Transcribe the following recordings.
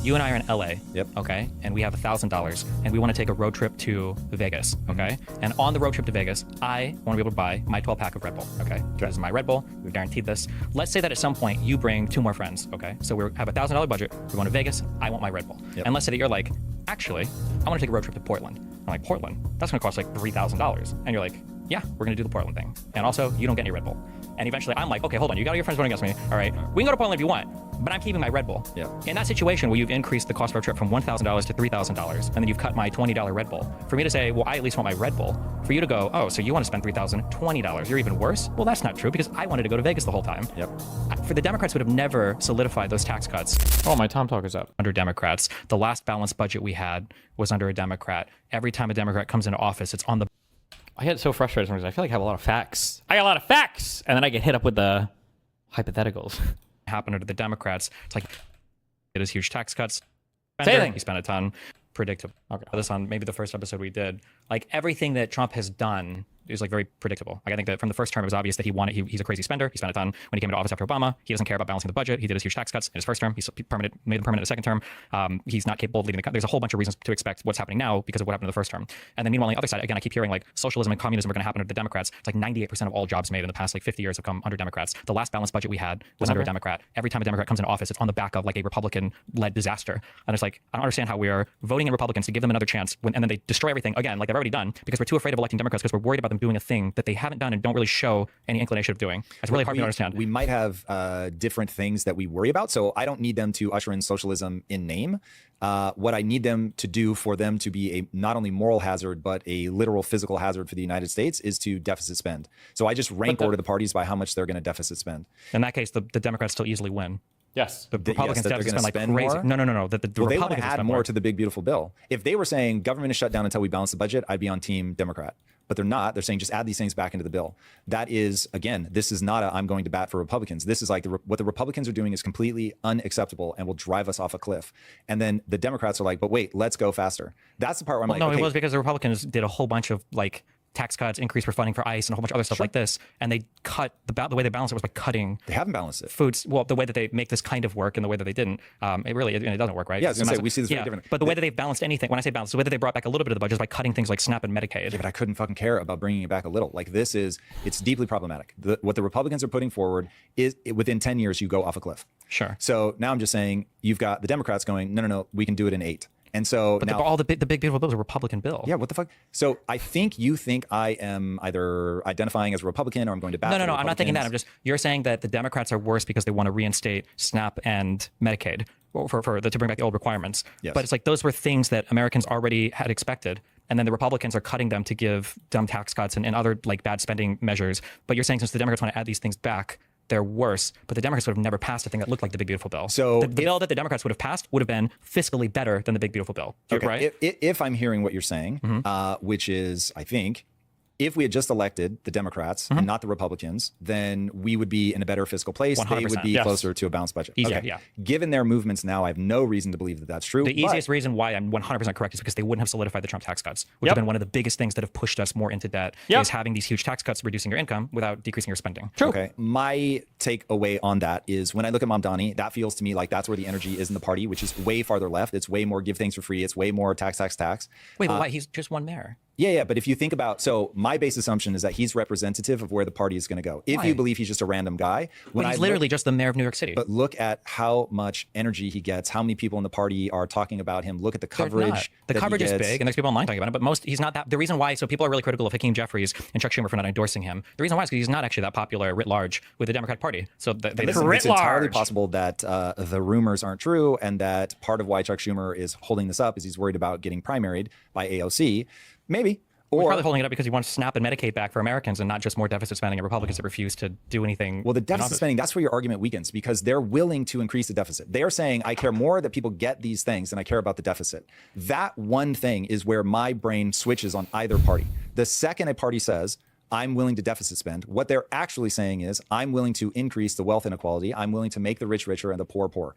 you and I are in LA. Yep. Okay. And we have $1,000 and we want to take a road trip to Vegas. Okay. And on the road trip to Vegas, I want to be able to buy my 12-pack of Red Bull. Okay. This is my Red Bull. We've guaranteed this. Let's say that at some point you bring 2 more friends. Okay. So we have a $1,000 budget. We're going to Vegas. I want my Red Bull. Yep. And let's say that you're like, actually, I want to take a road trip to Portland. I'm like, Portland? That's going to cost like $3,000. And you're like, yeah, we're going to do the Portland thing. And also, you don't get any Red Bull. And eventually I'm like, okay, hold on. You got all your friends voting against me. All right. We can go to Portland if you want, but I'm keeping my Red Bull. Yeah. In that situation where you've increased the cost of our trip from $1,000 to $3,000, and then you've cut my $20 Red Bull, for me to say, well, I at least want my Red Bull, for you to go, oh, so you want to spend $3,000, $20. You're even worse? Well, that's not true because I wanted to go to Vegas the whole time. Yep. For the Democrats would have never solidified those tax cuts. Oh, my Tom Talk is up. Under Democrats, the last balanced budget we had was under a Democrat. Every time a Democrat comes into office, it's on the... I get so frustrated sometimes. I feel like I have a lot of facts. I got a lot of facts! And then I get hit up with the hypotheticals. Happened under the Democrats. It's like, it is huge tax cuts. He spent a ton. Predictable. Okay. This on maybe the first episode we did. Like everything that Trump has done is like very predictable. Like I think that from the first term, it was obvious that he's a crazy spender. He spent a ton when he came into office after Obama. He doesn't care about balancing the budget. He did his huge tax cuts in his first term. He's made them permanent in the second term. He's not capable of leading the country. There's a whole bunch of reasons to expect what's happening now because of what happened in the first term. And then meanwhile, on the other side, again, I keep hearing like socialism and communism are going to happen under the Democrats. It's like 98% of all jobs made in the past like 50 years have come under Democrats. The last balanced budget we had was under a Democrat. Every time a Democrat comes into office, it's on the back of like a Republican-led disaster. And it's like, I don't understand how we are voting in Republicans to give them another chance and then they destroy everything again, like they've already done, because we're too afraid of electing Democrats because we're worried about them doing a thing that they haven't done and don't really show any inclination of doing. It's really hard for me to understand. We might have different things that we worry about. So I don't need them to usher in socialism in name. What I need them to do for them to be a not only moral hazard, but a literal physical hazard for the United States is to deficit spend. So I just rank order the parties by how much they're going to deficit spend. In that case, the Democrats still easily win. Yes. The Republicans deficit spend like crazy. More? No. The well, they want Republicans to add more to the big, beautiful bill. If they were saying government is shut down until we balance the budget, I'd be on team Democrat. But they're not. They're saying just add these things back into the bill. That is, again, this is not I'm going to bat for Republicans. This is like what the Republicans are doing is completely unacceptable and will drive us off a cliff. And then the Democrats are like, but wait, let's go faster. That's the part where I'm like, no, okay. It was because the Republicans did a whole bunch of like tax cuts, increase for funding for ICE and a whole bunch of other stuff like this. And they cut the way they balanced it was by cutting. They haven't balanced it. Foods. Well, the way that they make this kind of work and the way that they didn't, it doesn't work, right? Yeah, I was going to say, we see this very different. But the way that they've balanced anything, when I say balanced, the way that they brought back a little bit of the budget is by cutting things like SNAP and Medicaid. Yeah, but I couldn't fucking care about bringing it back a little. Like it's deeply problematic. What the Republicans are putting forward is within 10 years, you go off a cliff. Sure. So now I'm just saying you've got the Democrats going, no, we can do it in 8. And so but now all the big beautiful bills are Republican bill. Yeah, what the fuck? So I think you think I am either identifying as a Republican or I'm going to bat for No, I'm not thinking that. You're saying that the Democrats are worse because they want to reinstate SNAP and Medicaid to bring back the old requirements. Yes. But it's like those were things that Americans already had expected. And then the Republicans are cutting them to give dumb tax cuts and other like bad spending measures. But you're saying since the Democrats want to add these things back, they're worse, but the Democrats would have never passed a thing that looked like the big beautiful bill. So the bill that the Democrats would have passed would have been fiscally better than the big beautiful bill. Okay. Right? If I'm hearing what you're saying, which is, I think, if we had just elected the Democrats and not the Republicans, then we would be in a better fiscal place. 100%, they would be closer to a balanced budget. Easier, okay. yeah. Given their movements now, I have no reason to believe that that's true. The easiest reason why I'm 100% correct is because they wouldn't have solidified the Trump tax cuts, which have been one of the biggest things that have pushed us more into debt, is having these huge tax cuts, reducing your income without decreasing your spending. True. Okay. My takeaway on that is when I look at Mamdani, that feels to me like that's where the energy is in the party, which is way farther left. It's way more give things for free. It's way more tax. Wait, but why? He's just one mayor. Yeah. But if you think about, so my base assumption is that he's representative of where the party is going to go. If you believe he's just a random guy. He's literally just the mayor of New York City. But look at how much energy he gets, how many people in the party are talking about him. Look at the coverage. The coverage is big, and there's people online talking about it, but he's not that. The reason why, so people are really critical of Hakeem Jeffries and Chuck Schumer for not endorsing him. The reason why is because he's not actually that popular writ large with the Democratic Party. So it's entirely possible that the rumors aren't true, and that part of why Chuck Schumer is holding this up is he's worried about getting primaried by AOC. Maybe. Or he's probably holding it up because he wants SNAP and Medicaid back for Americans and not just more deficit spending and Republicans that refuse to do anything. Well, the deficit spending, that's where your argument weakens because they're willing to increase the deficit. They are saying, I care more that people get these things than I care about the deficit. That one thing is where my brain switches on either party. The second a party says, I'm willing to deficit spend, what they're actually saying is, I'm willing to increase the wealth inequality. I'm willing to make the rich richer and the poor poor.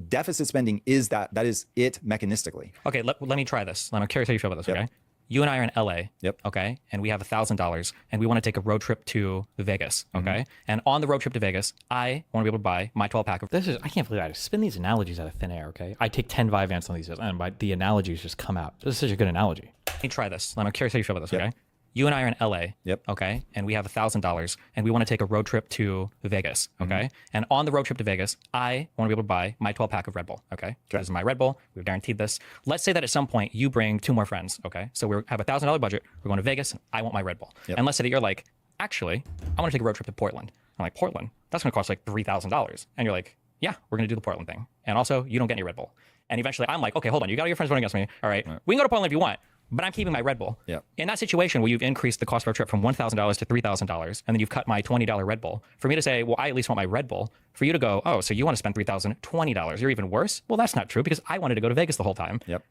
Deficit spending is that is it mechanistically. Okay, let me try this. I'm curious how you feel about this, okay? You and I are in LA. Yep. Okay. And we have $1,000 and we want to take a road trip to Vegas. Okay. And on the road trip to Vegas, I want to be able to buy my 12 pack of I can't believe I spin these analogies out of thin air. Okay. I take 10 Vyvanse on these and the analogies just come out. This is such a good analogy. Let me try this. I'm curious how you feel about this. Okay. You and I are in LA. Yep. Okay. And we have $1,000 and we want to take a road trip to Vegas. Okay. And on the road trip to Vegas, I want to be able to buy my 12 pack of Red Bull. Okay. This is my Red Bull. We've guaranteed this. Let's say that at some point you bring 2 more friends. Okay. So we have $1,000 budget. We're going to Vegas. I want my Red Bull. Yep. And let's say that you're like, actually, I want to take a road trip to Portland. I'm like, Portland? That's going to cost like $3,000. And you're like, yeah, we're going to do the Portland thing. And also, you don't get any Red Bull. And eventually I'm like, okay, hold on. You got all your friends voting against me. All right. We can go to Portland if you want. But I'm keeping my Red Bull. Yep. In that situation where you've increased the cost of our trip from $1,000 to $3,000, and then you've cut my $20 Red Bull, for me to say, well, I at least want my Red Bull, for you to go, oh, so you want to spend $3,020. You're even worse? Well, that's not true because I wanted to go to Vegas the whole time. Yep.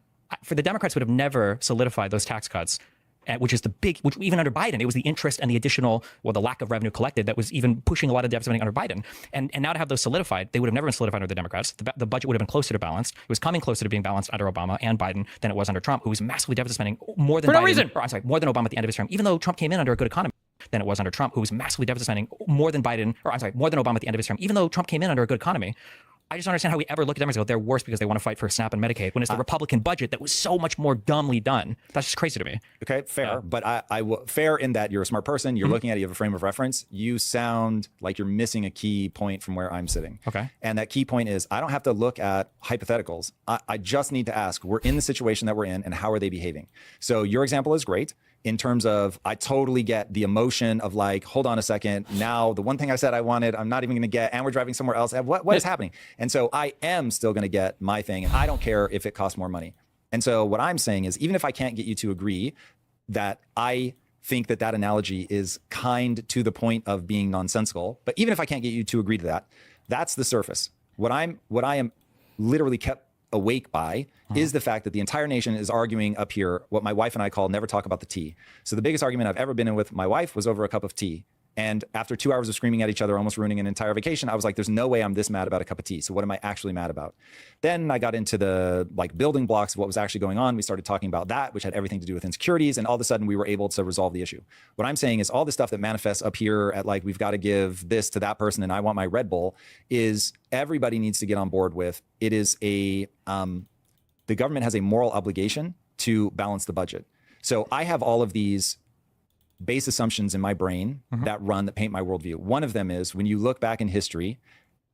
For the Democrats would have never solidified those tax cuts, which is which even under Biden, it was the interest and the additional, the lack of revenue collected that was even pushing a lot of deficit spending under Biden. And now to have those solidified, they would have never been solidified under the Democrats. The budget would have been closer to balanced. It was coming closer to being balanced under Obama and Biden than it was under Trump, who was massively deficit spending more than more than Obama at the end of his term, even though Trump came in under a good economy than it was under Trump, who was massively deficit spending more than more than Obama at the end of his term, even though Trump came in under a good economy. I just don't understand how we ever look at Democrats and go, they're worse because they want to fight for SNAP and Medicaid when it's the Republican budget that was so much more dumbly done. That's just crazy to me. Okay, fair. But I will fair in that you're a smart person. You're looking at it, you have a frame of reference. You sound like you're missing a key point from where I'm sitting. Okay. And that key point is I don't have to look at hypotheticals. I just need to ask, we're in the situation that we're in and how are they behaving? So your example is great. In terms of, I totally get the emotion of like, hold on a second. Now, the one thing I said I wanted, I'm not even going to get, and we're driving somewhere else. What is happening? And so I am still going to get my thing, and I don't care if it costs more money. And so what I'm saying is, even if I can't get you to agree that I think that that analogy is kind to the point of being nonsensical, but even if I can't get you to agree to that, that's the surface. What I am literally kept awake by is the fact that the entire nation is arguing up here what my wife and I call never talk about the tea. So the biggest argument I've ever been in with my wife was over a cup of tea. And after 2 hours of screaming at each other, almost ruining an entire vacation, I was like, there's no way I'm this mad about a cup of tea. So what am I actually mad about? Then I got into the building blocks of what was actually going on. We started talking about that, which had everything to do with insecurities. And all of a sudden we were able to resolve the issue. What I'm saying is all the stuff that manifests up here at we've got to give this to that person and I want my Red Bull is everybody needs to get on board with. It is the government has a moral obligation to balance the budget. So I have all of these base assumptions in my brain that paint my worldview. One of them is when you look back in history,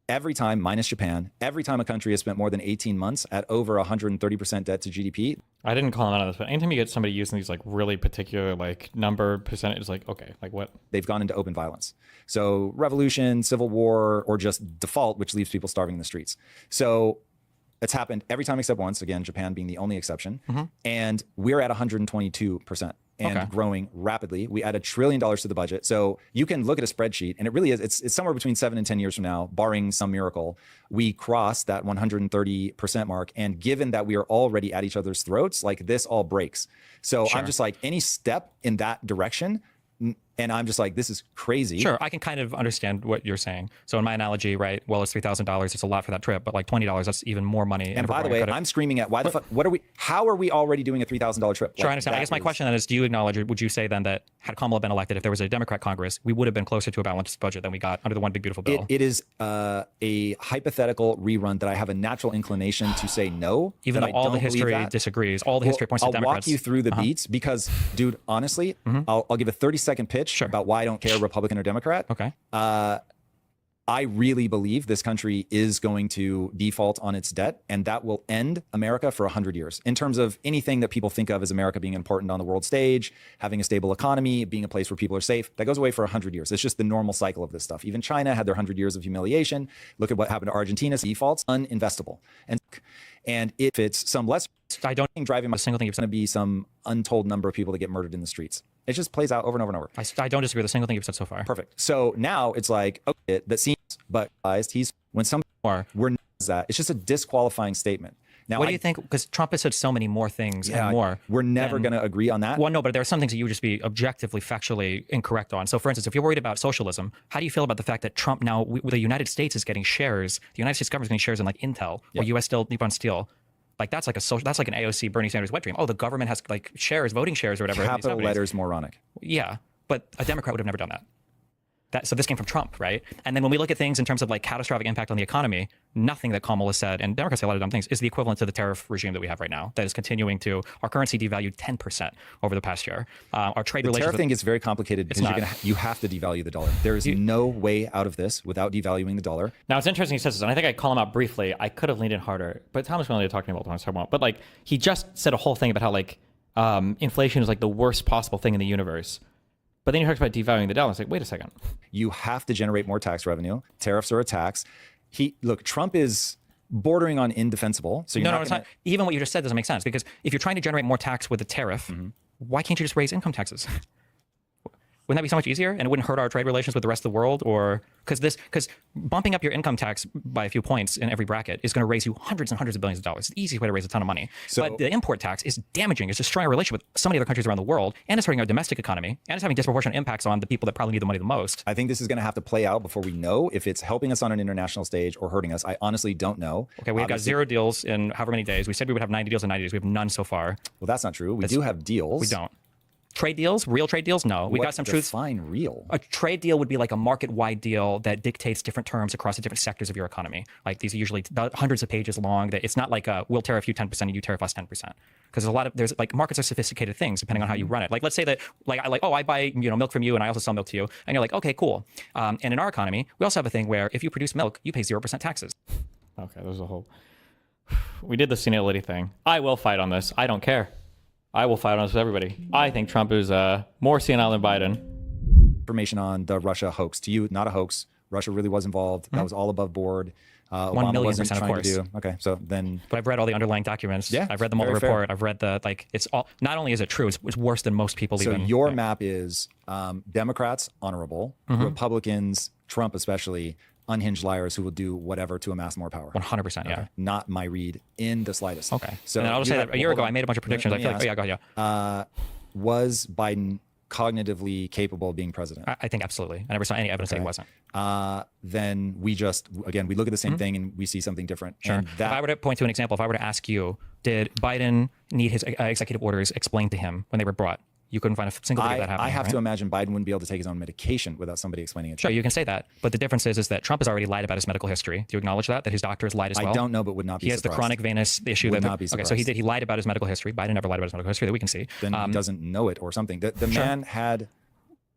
every time, minus Japan, every time a country has spent more than 18 months at over 130% debt to GDP. I didn't call them out on this, but anytime you get somebody using these really particular number percentage, it's okay, what? They've gone into open violence. So revolution, civil war, or just default, which leaves people starving in the streets. So it's happened every time except once, again, Japan being the only exception. And we're at 122%. And growing rapidly. We add $1 trillion to the budget. So you can look at a spreadsheet and it really is, it's somewhere between 7 and 10 years from now, barring some miracle, we cross that 130% mark. And given that we are already at each other's throats, this all breaks. So I'm just any step in that direction, and I'm just this is crazy. Sure, I can kind of understand what you're saying. So in my analogy, right, well, it's $3,000. It's a lot for that trip, but $20, that's even more money. And by the way, I'm screaming at why the fuck, how are we already doing a $3,000 trip? Sure, I understand. I guess my question then is, do you acknowledge, or would you say then that had Kamala been elected, if there was a Democrat Congress, we would have been closer to a balanced budget than we got under the one big beautiful bill? It is a hypothetical rerun that I have a natural inclination to say no. Even though all the history disagrees, all the history points to Democrats. I'll walk you through the beats because, dude, honestly, I'll give a 30-second pitch about why I don't care, Republican or Democrat. Okay. I really believe this country is going to default on its debt, and that will end America for 100 years. In terms of anything that people think of as America being important on the world stage, having a stable economy, being a place where people are safe, that goes away for 100 years. It's just the normal cycle of this stuff. Even China had their 100 years of humiliation. Look at what happened to Argentina. Defaults, uninvestable. And if it's some less, I don't think driving a single thing is going to be some untold number of people that get murdered in the streets. It just plays out over and over and over. I don't disagree with a single thing you've said so far. Perfect. So now it's okay, that seems, but when some more, we're not that. It's just a disqualifying statement. Now, what do you think? Because Trump has said so many more things and more. We're never going to agree on that. Well, no, but there are some things that you would just be objectively, factually incorrect on. So, for instance, if you're worried about socialism, how do you feel about the fact that Trump now, the United States is getting shares, the United States government is getting shares in Intel, or U.S. Steel, Nippon Steel? Like that's like that's like an AOC Bernie Sanders wet dream. Oh, the government has like shares, voting shares or whatever. Capital letters moronic. Yeah, but a Democrat would have never done that. So this came from Trump, right? And then when we look at things in terms of like catastrophic impact on the economy, nothing that Kamala said, and Democrats say a lot of dumb things, is the equivalent to the tariff regime that we have right now. That is continuing to, our currency devalued 10% over the past year. Our trade relations. The tariff thing is very complicated because you have to devalue the dollar. There is no way out of this without devaluing the dollar. Now it's interesting he says this, and I think I call him out briefly. I could have leaned in harder, but Thomas Williams talking about what I want. But like he just said a whole thing about how like inflation is like the worst possible thing in the universe. But then he talks about devaluing the dollar. It's like, wait a second. You have to generate more tax revenue. Tariffs are a tax. Look, Trump is bordering on indefensible. So it's not. Even what you just said doesn't make sense, because if you're trying to generate more tax with a tariff, why can't you just raise income taxes? Wouldn't that be so much easier, and it wouldn't hurt our trade relations with the rest of the world? Or because bumping up your income tax by a few points in every bracket is going to raise you hundreds and hundreds of billions of dollars. It's the easiest way to raise a ton of money. But the import tax is damaging. It's destroying our relationship with so many other countries around the world, and it's hurting our domestic economy, and it's having disproportionate impacts on the people that probably need the money the most. I think this is going to have to play out before we know if it's helping us on an international stage or hurting us. I honestly don't know. Okay, we've got 0 deals in however many days. We said we would have 90 deals in 90 days. We have none so far. Well, that's not true. We do have deals. We don't. Trade deals, real trade deals? No, we got some truths. Define real. A trade deal would be like a market-wide deal that dictates different terms across the different sectors of your economy. Like these are usually hundreds of pages long. That it's not like we'll tariff you 10% and you tariff us 10%. Because there's like markets are sophisticated things depending on how you run it. Like let's say that I buy milk from you and I also sell milk to you, and you're like, okay, cool. And in our economy, we also have a thing where if you produce milk, you pay 0% taxes. Okay, there's a whole. We did the senility thing. I will fight on this. I don't care. I will fight on this with everybody. I think Trump is more senile than Biden. Information on the Russia hoax. To you, not a hoax. Russia really was involved. That was all above board. 1,000,000%, of course. Okay, so then. But I've read all the underlying documents. Yeah, I've read the Mueller report. I've read it's all. Not only is it true, it's worse than most people even. So your map is Democrats honorable, Republicans, Trump especially, unhinged liars who will do whatever to amass more power. 100%, yeah. Okay. Not my read in the slightest. Okay. So and I'll say that a year ago I made a bunch of predictions. I feel like, go ahead. Was Biden cognitively capable of being president? I think absolutely. I never saw any evidence that he wasn't. Then we we look at the same thing and we see something different. Sure. If I were to point to an example, if I were to ask you, did Biden need his executive orders explained to him when they were brought? You couldn't find a single video of that happening. I have to imagine Biden wouldn't be able to take his own medication without somebody explaining it. Sure, you can say that. But the difference is that Trump has already lied about his medical history. Do you acknowledge that his doctor has lied as well? I don't know, but would not be surprised. He has the chronic venous issue. Would not be surprised. Okay, so he lied about his medical history. Biden never lied about his medical history that we can see. Then he doesn't know it or something. The man had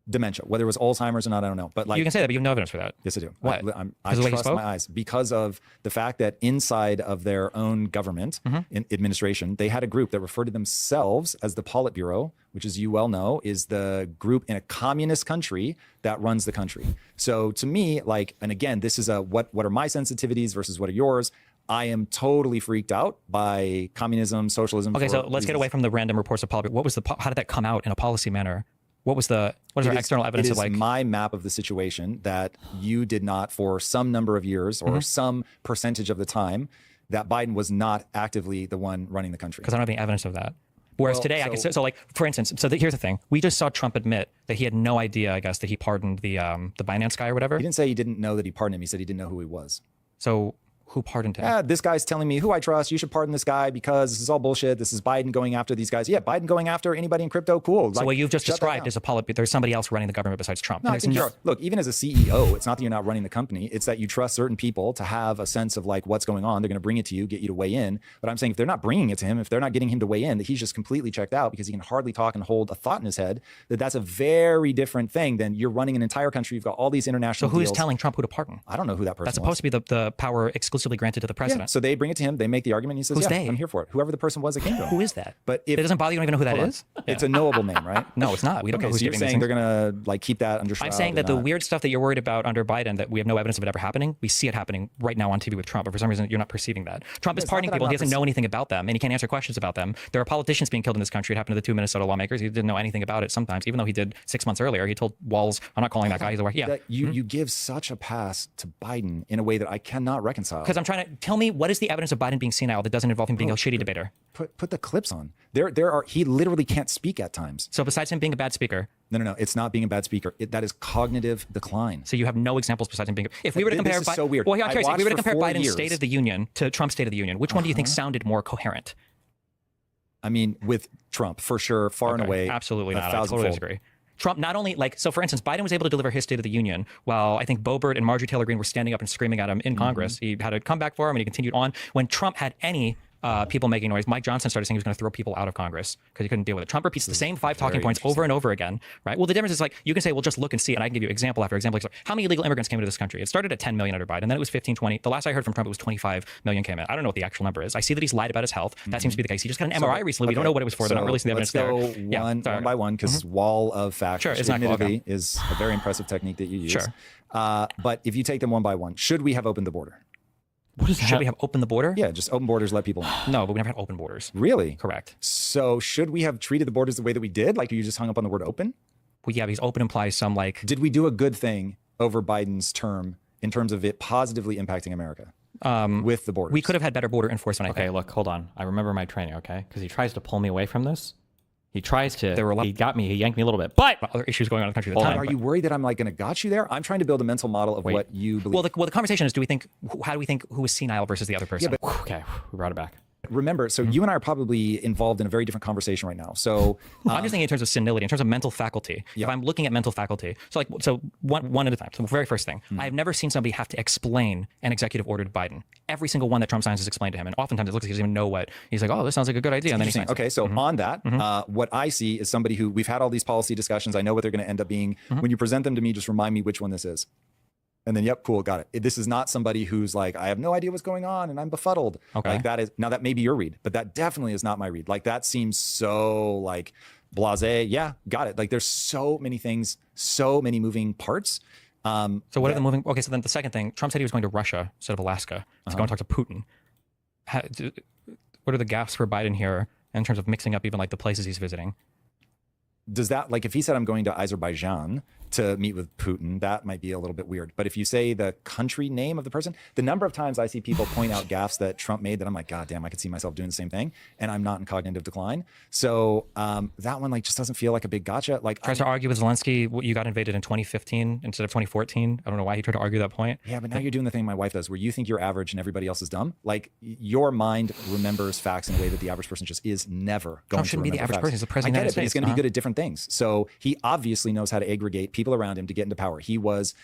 dementia. Whether it was Alzheimer's or not, I don't know. But you can say that, but you have no evidence for that. Yes, I do. What? I trust my eyes because of the fact that inside of their own government administration, they had a group that referred to themselves as the Politburo, which, as you well know, is the group in a communist country that runs the country. So to me, and again, this is what are my sensitivities versus what are yours? I am totally freaked out by communism, socialism. Okay, so let's get away from the random reports of Politburo. How did that come out in a policy manner? What is our external evidence of my map of the situation that you did not, for some number of years or some percentage of the time, that Biden was not actively the one running the country. Because I don't have any evidence of that. Whereas today, for instance, here's the thing. We just saw Trump admit that he had no idea, I guess, that he pardoned the Binance guy or whatever. He didn't say he didn't know that he pardoned him. He said he didn't know who he was. So who pardoned him? This guy's telling me who I trust. You should pardon this guy because this is all bullshit. This is Biden going after these guys. Yeah, Biden going after anybody in crypto. Cool. So what you've just described is there's somebody else running the government besides Trump. No, look, even as a CEO, it's not that you're not running the company. It's that you trust certain people to have a sense of what's going on. They're going to bring it to you, get you to weigh in. But I'm saying if they're not bringing it to him, if they're not getting him to weigh in, that he's just completely checked out because he can hardly talk and hold a thought in his head, that's a very different thing than you're running an entire country. You've got all these international So who deals. is telling Trump who to pardon? I don't know who that person That's supposed to be the power exclusively granted to the president. Yeah. So they bring it to him. They make the argument. And he says, Who's they? I'm here for it. Whoever the person was that came to him. Who is that? But it doesn't bother you. You don't even know who that is? It's a knowable name, right? No, it's not. We don't know who's so you're giving saying these they're going to keep that under shroud. I'm saying that the weird stuff that you're worried about under Biden, that we have no evidence of it ever happening, we see it happening right now on TV with Trump. But for some reason, you're not perceiving that. Trump is pardoning people. He doesn't know anything about them, and he can't answer questions about them. There are politicians being killed in this country. It happened to the 2 Minnesota lawmakers. He didn't know anything about it sometimes, even though he did 6 months earlier. He told Walls, I'm not calling that guy. He's aware. Yeah. You give such a pass to Biden in a way that I cannot reconcile. Because I'm trying to tell me what is the evidence of Biden being senile that doesn't involve him being a shitty debater. Put the clips on. He literally can't speak at times. So besides him being a bad speaker. No. It's not being a bad speaker. That is cognitive decline. So you have no examples besides him being. If we were to compare, this is so weird. Well, I'm curious. If we were to compare Biden's years. State of the Union to Trump's State of the Union, which one do you think sounded more coherent? I mean, with Trump, for sure, far and away. Absolutely not. I totally disagree. Trump not only so for instance, Biden was able to deliver his State of the Union while I think Boebert and Marjorie Taylor Greene were standing up and screaming at him in Congress. He had a comeback for him and he continued on. When Trump had any people making noise, Mike Johnson started saying he was going to throw people out of Congress because he couldn't deal with it. Trump repeats the same 5 talking points over and over again, right? Well, the difference is like, you can say, well, just look and see, and I can give you example after example. How many illegal immigrants came into this country? It started at 10 million under Biden, then it was 15, 20. The last I heard from Trump, it was 25 million came in. I don't know what the actual number is. I see that he's lied about his health. That seems to be the case. He just got an MRI recently. We don't know what it was for. They're not releasing the evidence there. Let's go one by one, because wall of facts, it's admittedly, is a very impressive technique that you use. Sure. But if you take them one by one, should we have opened the border? What is that? Should we have opened the border? Yeah, just open borders, let people in. No, but we never had open borders. Really? Correct. So should we have treated the borders the way that we did? Like, you just hung up on the word open? Well, yeah, because open implies some like... Did we do a good thing over Biden's term in terms of it positively impacting America with the borders? We could have had better border enforcement, I think. Okay, look, hold on. I remember my training, okay? Because he tries to pull me away from this. He tries to. He got me. He yanked me a little bit. But other issues going on in the country at the time. Are you worried that I'm like going to got you there? I'm trying to build a mental model of what you believe. Well, the conversation is: how do we think who is senile versus the other person? Yeah, but, okay, we brought it back. Remember, so you and I are probably involved in a very different conversation right now. So I'm just thinking in terms of senility, in terms of mental faculty. If I'm looking at mental faculty, so one at a time. So the very first thing, I've never seen somebody have to explain an executive order to Biden. Every single one that Trump signs is explained to him, and oftentimes it looks like he doesn't even know what he's like. Oh, this sounds like a good idea, and then he signs. Okay, so on that, what I see is somebody who we've had all these policy discussions. I know what they're going to end up being. When you present them to me, just remind me which one this is. And then, yep, cool, got it. This is not somebody who's like, I have no idea what's going on and I'm befuddled. Okay. Like that is, now that may be your read, but that definitely is not my read. Like that seems so like blasé. Yeah, got it. Like there's so many things, so many moving parts. So what are the moving? Okay, so then the second thing, Trump said he was going to Russia instead of Alaska to go and talk to Putin. What are the gaps for Biden here in terms of mixing up even like the places he's visiting? Does that, like if he said I'm going to Azerbaijan to meet with Putin, that might be a little bit weird. But if you say the country name of the person, the number of times I see people point out gaffes that Trump made that I'm like, God damn, I could see myself doing the same thing. And I'm not in cognitive decline. So that one like just doesn't feel like a big gotcha. Like tries to argue with Zelensky, you got invaded in 2015 instead of 2014. I don't know why he tried to argue that point. Yeah, but now you're doing the thing my wife does where you think you're average and everybody else is dumb. Like your mind remembers facts in a way that the average person just is never going Trump shouldn't to be the average facts. person. He's the president I of get the it, United but he's States. going to be good at different things. So he obviously knows how to aggregate people around him to get into power. He was,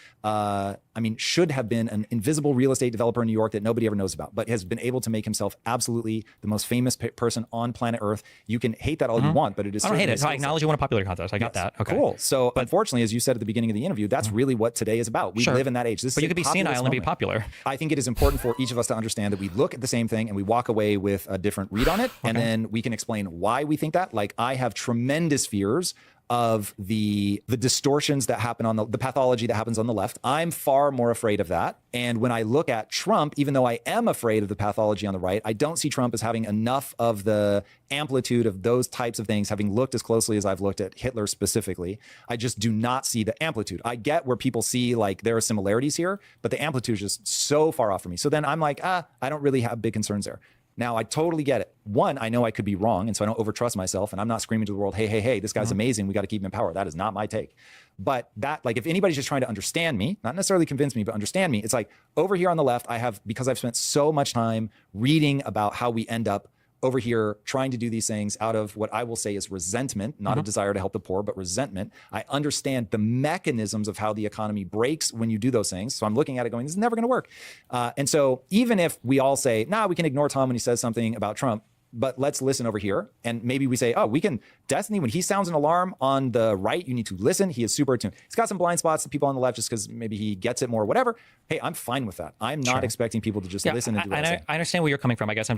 should have been an invisible real estate developer in New York that nobody ever knows about, but has been able to make himself absolutely the most famous person on planet Earth. You can hate that all you want, but it is. I don't hate it. So I acknowledge you won a popular contest. I got that. Okay. Cool. So unfortunately, as you said at the beginning of the interview, that's really what today is about. We live in that age. But you could be senile and be popular. I think it is important for each of us to understand that we look at the same thing and we walk away with a different read on it. And then we can explain why we think that. Like I have tremendous fears of the distortions that happen on the pathology that happens on the left. I'm far more afraid of that. And when I look at Trump, even though I am afraid of the pathology on the right, I don't see Trump as having enough of the amplitude of those types of things, having looked as closely as I've looked at Hitler specifically. I just do not see the amplitude. I get where people see like there are similarities here, but the amplitude is just so far off from me. So then I'm like, I don't really have big concerns there. Now, I totally get it. One, I know I could be wrong, and so I don't overtrust myself, and I'm not screaming to the world, hey, this guy's amazing. We got to keep him in power. That is not my take. But that, like, if anybody's just trying to understand me, not necessarily convince me, but understand me, it's like over here on the left, because I've spent so much time reading about how we end up over here trying to do these things out of what I will say is resentment, not a desire to help the poor, but resentment. I understand the mechanisms of how the economy breaks when you do those things. So I'm looking at it going, this is never going to work. And so even if we all say, we can ignore Tom when he says something about Trump, but let's listen over here. And maybe we say, we can, Destiny, when he sounds an alarm on the right, you need to listen. He is super attuned. He's got some blind spots to people on the left just because maybe he gets it more or whatever. Hey, I'm fine with that. I'm not expecting people to just listen and do what I understand where you're coming from. I guess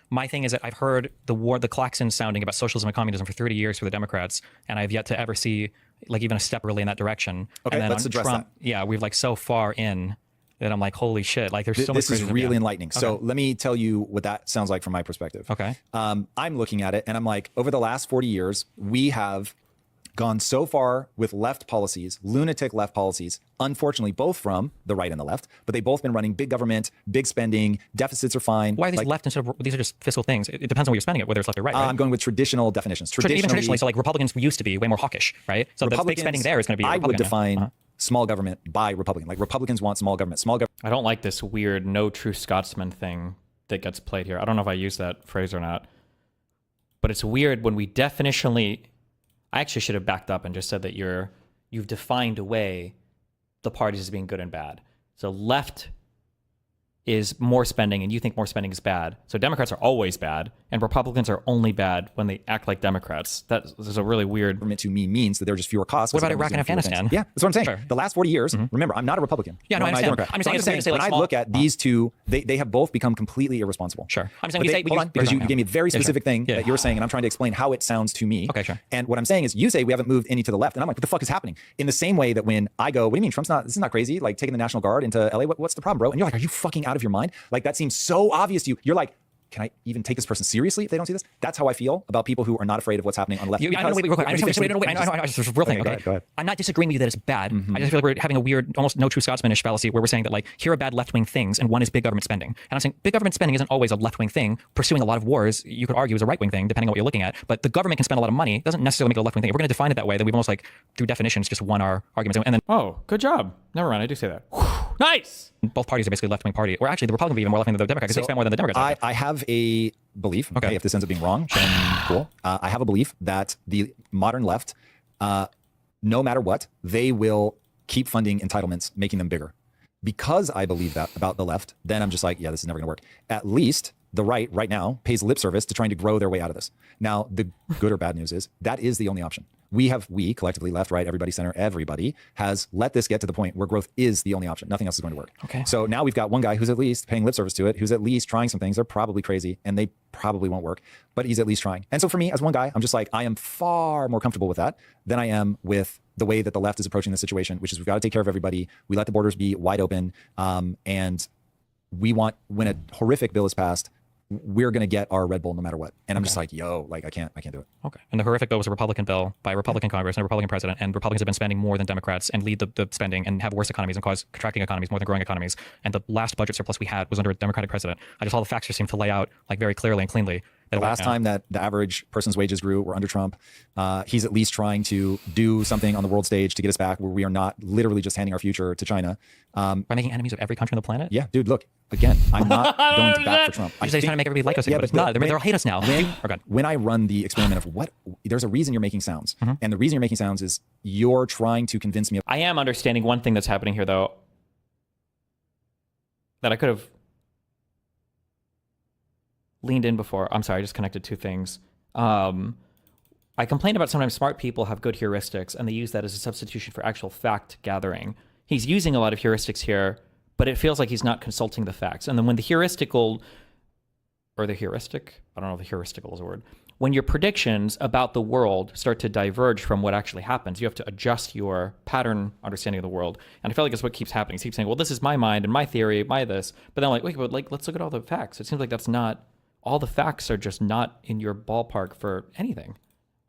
my thing is that I've heard the klaxon sounding about socialism and communism for 30 years for the Democrats, and I've yet to ever see like even a step really in that direction. Okay, and then let's address Trump, that. Yeah, we've like so far in that I'm like, holy shit, like there's so much. This is really enlightening. Okay. So let me tell you what that sounds like from my perspective. Okay. I'm looking at it and I'm like, over the last 40 years, we have gone so far with left policies, lunatic left policies, unfortunately, both from the right and the left, but they've both been running big government, big spending, deficits are fine. Why are these left instead of, these are just fiscal things? It depends on what you're spending it, whether it's left or right, right? I'm going with traditional definitions. Even traditionally, so like Republicans used to be way more hawkish, right? So the big spending there is going to be I would Republican. define small government by Republican. Like Republicans want small government. Small government. I don't like this weird no true Scotsman thing that gets played here. I don't know if I use that phrase or not, but it's weird when we definitionally. I actually should have backed up and just said that you've defined away the parties as being good and bad. So left is more spending and you think more spending is bad. So Democrats are always bad and Republicans are only bad when they act like Democrats. That is a really weird... Government to me means that there are just fewer costs. What about Iraq and Afghanistan? Yeah, that's what I'm saying. Sure. The last 40 years, remember, I'm not a Republican. Yeah, no, I understand. I'm just saying when I look at these two, they have both become completely irresponsible. Sure. I'm saying hold on, because you gave me a very specific thing that you're saying, and I'm trying to explain how it sounds to me. Okay, sure. And what I'm saying is, you say we haven't moved any to the left, and I'm like, what the fuck is happening? In the same way that when I go, what do you mean this is not crazy? Like taking the National Guard into LA, what's the problem, bro? And you're like, are you fucking out of your mind? Like that seems so obvious to you. You're like, can I even take this person seriously if they don't see this? That's how I feel about people who are not afraid of what's happening on the left. I know, wait, real quick. I know, there's a real thing, okay? Go ahead. I'm not disagreeing with you that it's bad. I just feel like we're having a weird, almost no true Scotsmanish fallacy where we're saying that like, here are bad left-wing things and one is big government spending. And I'm saying big government spending isn't always a left-wing thing. Pursuing a lot of wars, you could argue is a right-wing thing, depending on what you're looking at. But the government can spend a lot of money. It doesn't necessarily make it a left-wing thing. If we're going to define it that way, then we've almost like, through definitions, just won our arguments. And then, oh, good job. Never mind, I do say that. Nice! Both parties are basically left-wing party. Or actually, the Republicans are even more left-wing than the Democrats because they spend more than the Democrats. I have a belief, okay, if this ends up being wrong, then cool. I have a belief that the modern left, no matter what, they will keep funding entitlements, making them bigger. Because I believe that about the left, then I'm just like, yeah, this is never gonna work. At least the right now pays lip service to trying to grow their way out of this. Now, the good or bad news is that is the only option. We collectively, left, right, everybody, center, everybody has let this get to the point where growth is the only option. Nothing else is going to work. Okay. So now we've got one guy who's at least paying lip service to it, who's at least trying some things. They're probably crazy and they probably won't work, but he's at least trying. And so for me, as one guy, I'm just like, I am far more comfortable with that than I am with the way that the left is approaching the situation, which is we've got to take care of everybody. We let the borders be wide open. And we want, when a horrific bill is passed, we're going to get our Red Bull no matter what. And I'm just like, yo, like I can't do it. Okay. And the horrific bill was a Republican bill by a Republican Congress and a Republican president. And Republicans have been spending more than Democrats and lead the spending and have worse economies and cause contracting economies more than growing economies. And the last budget surplus we had was under a Democratic president. All the facts just seem to lay out like very clearly and cleanly. The last time that the average person's wages grew were under Trump. He's at least trying to do something on the world stage to get us back where we are not literally just handing our future to China. By making enemies of every country on the planet? Yeah, dude, look, again, I'm not going to bat for Trump. You're just trying to make everybody like us, but it's not. They'll hate us now. When I run the experiment of there's a reason you're making sounds. And the reason you're making sounds is you're trying to convince me of. I am understanding one thing that's happening here, though, that I could have leaned in before. I'm sorry, I just connected two things. I complained about sometimes smart people have good heuristics and they use that as a substitution for actual fact gathering. He's using a lot of heuristics here, but it feels like he's not consulting the facts. And then when the heuristical, or the heuristic, I don't know if the heuristical is a word, when your predictions about the world start to diverge from what actually happens, you have to adjust your pattern understanding of the world. And I feel like it's what keeps happening. He keeps saying, well, this is my mind and my theory, my this. But then I'm like, wait, but like, let's look at all the facts. It seems like that's not, all the facts are just not in your ballpark for anything.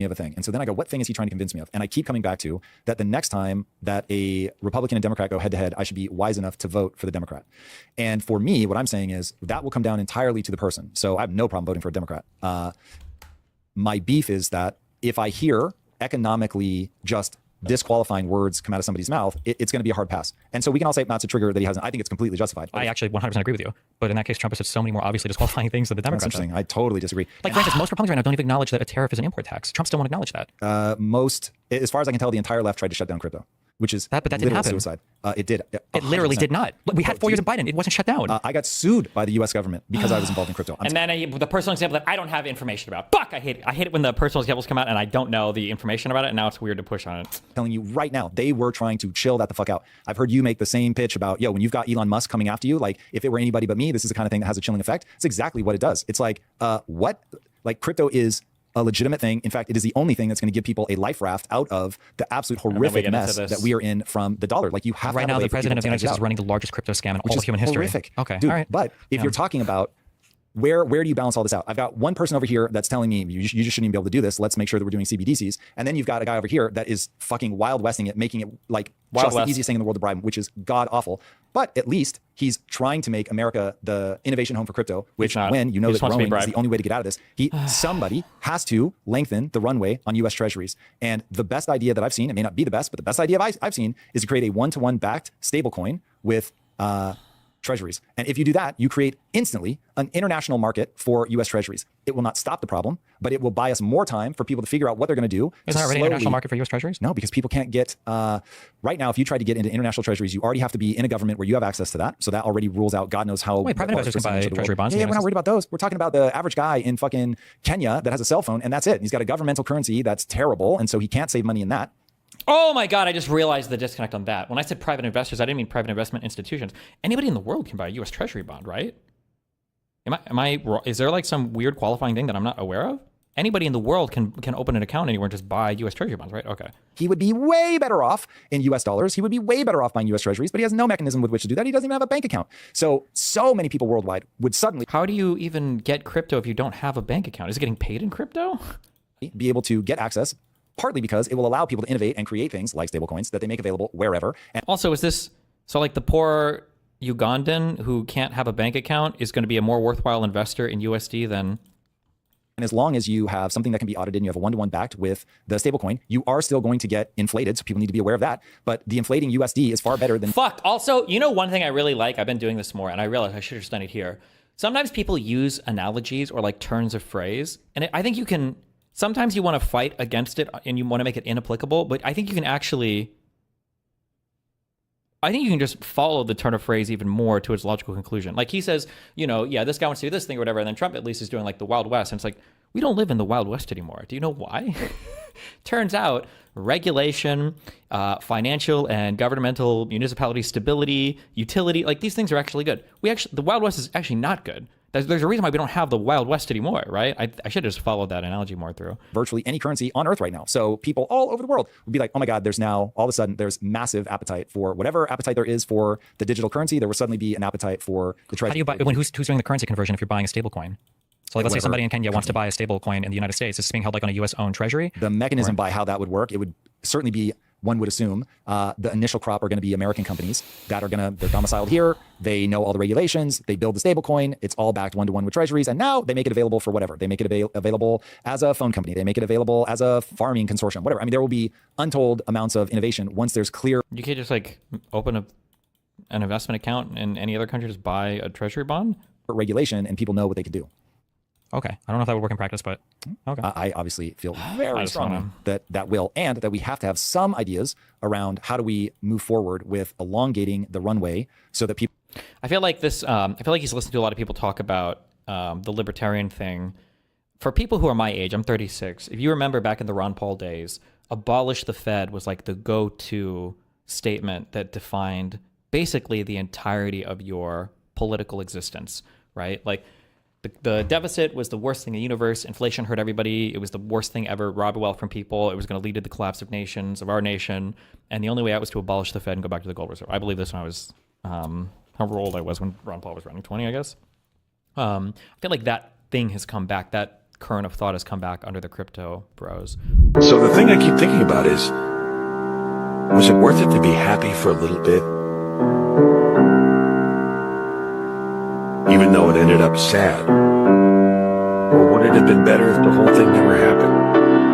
Of a thing. And so then I go, what thing is he trying to convince me of? And I keep coming back to that the next time that a Republican and Democrat go head to head, I should be wise enough to vote for the Democrat. And for me, what I'm saying is that will come down entirely to the person. So I have no problem voting for a Democrat. My beef is that if I hear economically just disqualifying words come out of somebody's mouth, it's going to be a hard pass. And so we can all say that's a trigger that he hasn't. I think it's completely justified. I actually 100% agree with you. But in that case, Trump has said so many more obviously disqualifying things than the Democrats. That's interesting. I totally disagree. Like, for instance, most Republicans right now don't even acknowledge that a tariff is an import tax. Trump still won't acknowledge that. As far as I can tell, the entire left tried to shut down crypto, which is but that didn't happen. Suicide. It did. It literally did not. We had 4 years of Biden. It wasn't shut down. I got sued by the U.S. government because I was involved in crypto. And then the personal example that I don't have information about. Fuck, I hate it. I hate it when the personal examples come out and I don't know the information about it, and now it's weird to push on it. Telling you right now, they were trying to chill that the fuck out. I've heard you make the same pitch about, when you've got Elon Musk coming after you, like, if it were anybody but me, this is the kind of thing that has a chilling effect. It's exactly what it does. It's like, what? Like, crypto is a legitimate thing. In fact, it is the only thing that's going to give people a life raft out of the absolute horrific mess that we are in from the dollar. Like, you have right now, the president of the United States is running the largest crypto scam in all of human history. Horrific. Okay, dude, all right. But if you're talking about where do you balance all this out? I've got one person over here that's telling me you just shouldn't even be able to do this. Let's make sure that we're doing CBDCs. And then you've got a guy over here that is fucking wild westing it, making it like just the easiest thing in the world to bribe, which is god awful. But at least he's trying to make America the innovation home for crypto, which when you know that growing is the only way to get out of this, somebody has to lengthen the runway on US treasuries. And the best idea that I've seen, it may not be the best, but the best idea I've seen is to create a one-to-one backed stablecoin with treasuries. And if you do that, you create instantly an international market for US treasuries. It will not stop the problem, but it will buy us more time for people to figure out what they're going to do. Isn't there already an international market for US treasuries? No, because people can't get, right now, if you try to get into international treasuries, you already have to be in a government where you have access to that. So that already rules out God knows how. Wait, private investors can buy treasury bonds? Yeah, we're not worried about those. We're talking about the average guy in fucking Kenya that has a cell phone and that's it. He's got a governmental currency that's terrible. And so he can't save money in that. Oh my God, I just realized the disconnect on that. When I said private investors, I didn't mean private investment institutions. Anybody in the world can buy a US Treasury bond, right? Is there like some weird qualifying thing that I'm not aware of? Anybody in the world can open an account anywhere and just buy US Treasury bonds, right? Okay. He would be way better off in US dollars. He would be way better off buying US Treasuries, but he has no mechanism with which to do that. He doesn't even have a bank account. So many people worldwide would suddenly... How do you even get crypto if you don't have a bank account? Is it getting paid in crypto? ...be able to get access, partly because it will allow people to innovate and create things like stablecoins that they make available wherever. And also, is this... So like the poor Ugandan who can't have a bank account is going to be a more worthwhile investor in USD than... And as long as you have something that can be audited and you have a one-to-one backed with the stablecoin, you are still going to get inflated. So people need to be aware of that. But the inflating USD is far better than... Fuck. Also, you know one thing I really like? I've been doing this more and I realized I should have just done it here. Sometimes people use analogies or like turns of phrase. And I think you can... Sometimes you want to fight against it and you want to make it inapplicable. But I think you can actually... I think you can just follow the turn of phrase even more to its logical conclusion. Like he says, you know, yeah, this guy wants to do this thing or whatever. And then Trump at least is doing like the Wild West. And it's like, we don't live in the Wild West anymore. Do you know why? Turns out regulation, financial and governmental municipality stability, utility, like these things are actually good. The Wild West is actually not good. There's a reason why we don't have the Wild West anymore, right? I should have just followed that analogy more through. Virtually any currency on earth right now. So people all over the world would be like, oh my God, there's now, all of a sudden, there's massive appetite for whatever appetite there is for the digital currency. There will suddenly be an appetite for the treasury. How do you buy, who's doing the currency conversion if you're buying a stable coin? So like, let's say somebody in Kenya wants to buy a stable coin in the United States. It's being held like on a US owned treasury. The mechanism by how that would work, it would certainly be, one would assume, the initial crop are going to be American companies that are they're domiciled here. They know all the regulations. They build the stable coin. It's all backed one-to-one with treasuries. And now they make it available for whatever. They make it available as a phone company. They make it available as a farming consortium, whatever. I mean, there will be untold amounts of innovation once there's clear... You can't just like open an investment account in any other country, just buy a treasury bond? ...regulation and people know what they can do. Okay. I don't know if that would work in practice, but okay. I obviously feel very strongly that will, and that we have to have some ideas around how do we move forward with elongating the runway so that people... I feel like this, I feel like he's listened to a lot of people talk about the libertarian thing. For people who are my age, I'm 36. If you remember back in the Ron Paul days, abolish the Fed was like the go-to statement that defined basically the entirety of your political existence, right? Like, the deficit was the worst thing in the universe. Inflation hurt everybody. It was the worst thing ever. Robbed wealth from people. It was going to lead to the collapse of nations, of our nation. And the only way out was to abolish the Fed and go back to the gold reserve. I believe this when I was, however old I was when Ron Paul was running, 20, I guess. I feel like that thing has come back. That current of thought has come back under the crypto bros. So the thing I keep thinking about is, was it worth it to be happy for a little bit? Even though it ended up sad? Or would it have been better if the whole thing never happened?